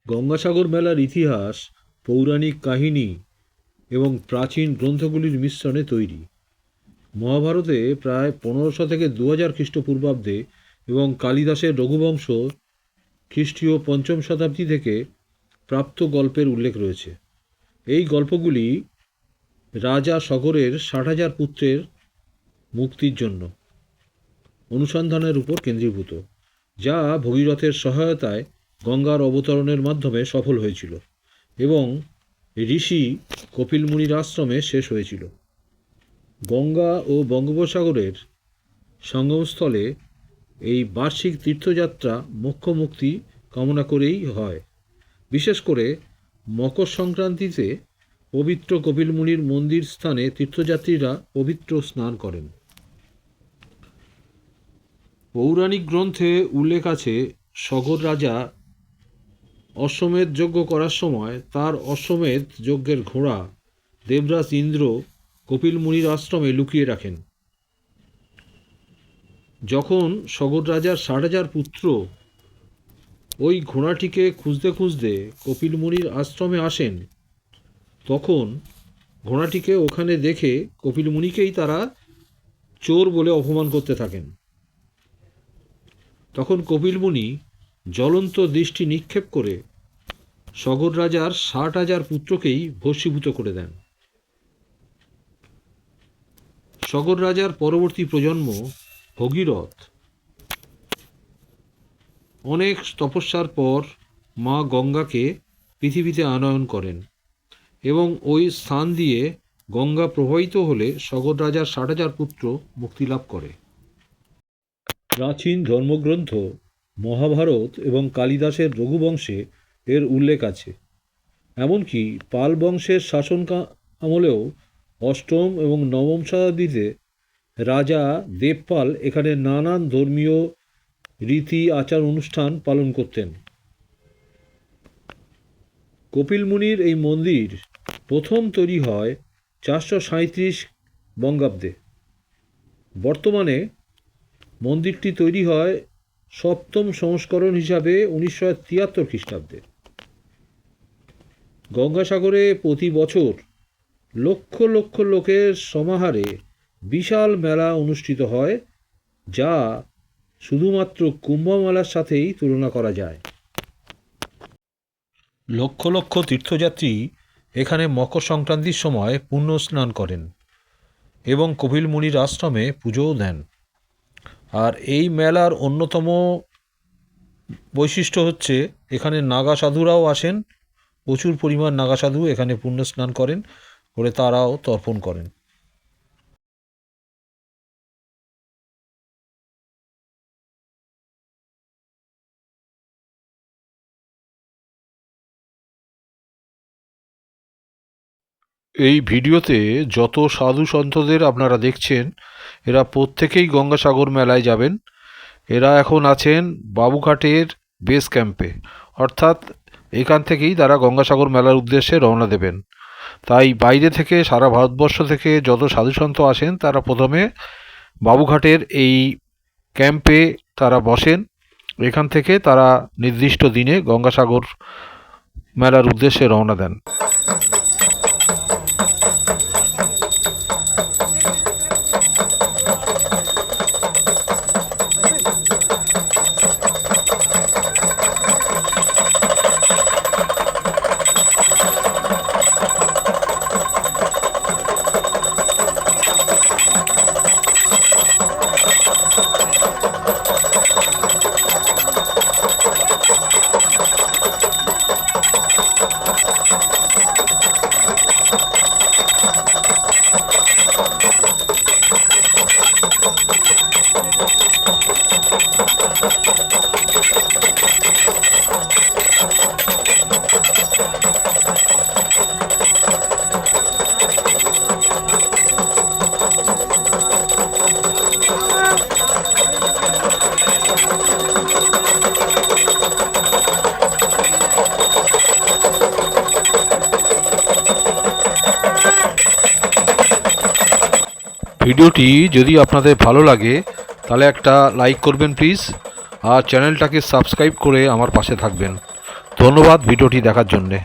গঙ্গাসাগর মেলার ইতিহাস পৌরাণিক কাহিনী এবং প্রাচীন গ্রন্থগুলির মিশ্রণে তৈরি। মহাভারতে প্রায় 1500 থেকে 2000 খ্রিস্টপূর্বাব্দে এবং কালিদাসের রঘুবংশ খ্রিস্টীয় 5ম শতাব্দী থেকে প্রাপ্ত গল্পের উল্লেখ রয়েছে। এই গল্পগুলি রাজা সগরের 60,000 পুত্রের মুক্তির জন্য অনুসন্ধানের উপর কেন্দ্রীভূত, যা ভগীরথের সহায়তায় গঙ্গার অবতরণের মাধ্যমে সফল হয়েছিল এবং ঋষি কপিল মুনির আশ্রমে শেষ হয়েছিল। গঙ্গা ও বঙ্গোপসাগরের সঙ্গমস্থলে এই বার্ষিক তীর্থযাত্রা মোক্ষ মুক্তি কামনা করেই হয়। বিশেষ করে মকর সংক্রান্তিতে পবিত্র কপিল মুনির মন্দির স্থানে তীর্থযাত্রীরা পবিত্র স্নান করেন। পৌরাণিক গ্রন্থে উল্লেখ আছে, সগর রাজা অশ্বমেধ যজ্ঞ করার সময় তার অশ্বমেধ যজ্ঞের ঘোড়া দেবরাজ ইন্দ্র কপিল মুনির আশ্রমে লুকিয়ে রাখেন। যখন সগর রাজার 60,000 পুত্র ওই ঘোড়াটিকে খুঁজতে খুঁজতে কপিল মুনির আশ্রমে আসেন, তখন ঘোড়াটিকে ওখানে দেখে কপিল মুনিকেই তারা চোর বলে অপমান করতে থাকেন। তখন কপিল মুনি জ্বলন্ত দৃষ্টি নিক্ষেপ করে সগর রাজার 60,000 পুত্রকেই ভস্মীভূত করে দেন। সগর রাজার পরবর্তী প্রজন্ম ভগীরথ অনেক তপস্যার পর মা গঙ্গাকে পৃথিবীতে আনয়ন করেন এবং ওই স্থান দিয়ে গঙ্গা প্রবাহিত হলে সগর রাজার 60,000 পুত্র মুক্তিলাভ করে। প্রাচীন ধর্মগ্রন্থ মহাভারত এবং কালিদাসের রঘুবংশে এর উল্লেখ আছে। এমনকি পাল বংশের শাসন আমলেও 8ম এবং 9ম শতাব্দীতে রাজা দেবপাল এখানে নানান ধর্মীয় রীতি আচার অনুষ্ঠান পালন করতেন। কপিল মুনির এই মন্দির প্রথম তৈরি হয় 437 বঙ্গাব্দে। বর্তমানে মন্দিরটি তৈরি হয় 7ম সংস্করণ হিসাবে 1973 খ্রিস্টাব্দে। গঙ্গাসাগরে প্রতি বছর লক্ষ লক্ষ লোকের সমাহারে বিশাল মেলা অনুষ্ঠিত হয়, যা শুধুমাত্র কুম্ভ মেলার সাথেই তুলনা করা যায়। লক্ষ লক্ষ তীর্থযাত্রী এখানে মকর সংক্রান্তির সময় পুণ্য স্নান করেন এবং কপিল মুনির আশ্রমে পুজোও দেন। আর এই মেলার অন্যতম বৈশিষ্ট্য হচ্ছে, এখানে নাগা সাধুরাও আসেন। প্রচুর পরিমাণ নাগা সাধু এখানে পুণ্য স্নান করেন, করে তারাও তর্পণ করেন। এই ভিডিওতে যত সাধু সন্তদের আপনারা দেখছেন, এরা প্রত্যেকেই গঙ্গাসাগর মেলায় যাবেন। এরা এখন আছেন বাবুঘাটের বেস ক্যাম্পে, অর্থাৎ এখান থেকেই তারা গঙ্গাসাগর মেলার উদ্দেশ্যে রওনা দেবেন। তাই বাইরে থেকে, সারা ভারতবর্ষ থেকে যত সাধুসন্ত আসেন, তারা প্রথমে বাবুঘাটের এই ক্যাম্পে তারা বসেন। এখান থেকে তারা নির্দিষ্ট দিনে গঙ্গাসাগর মেলার উদ্দেশ্যে রওনা দেন। ভিডিওটি যদি আপনাদের ভালো লাগে তাহলে একটা লাইক করবেন প্লিজ, আর চ্যানেলটাকে সাবস্ক্রাইব করে আমার পাশে থাকবেন। ধন্যবাদ ভিডিওটি দেখার জন্যে।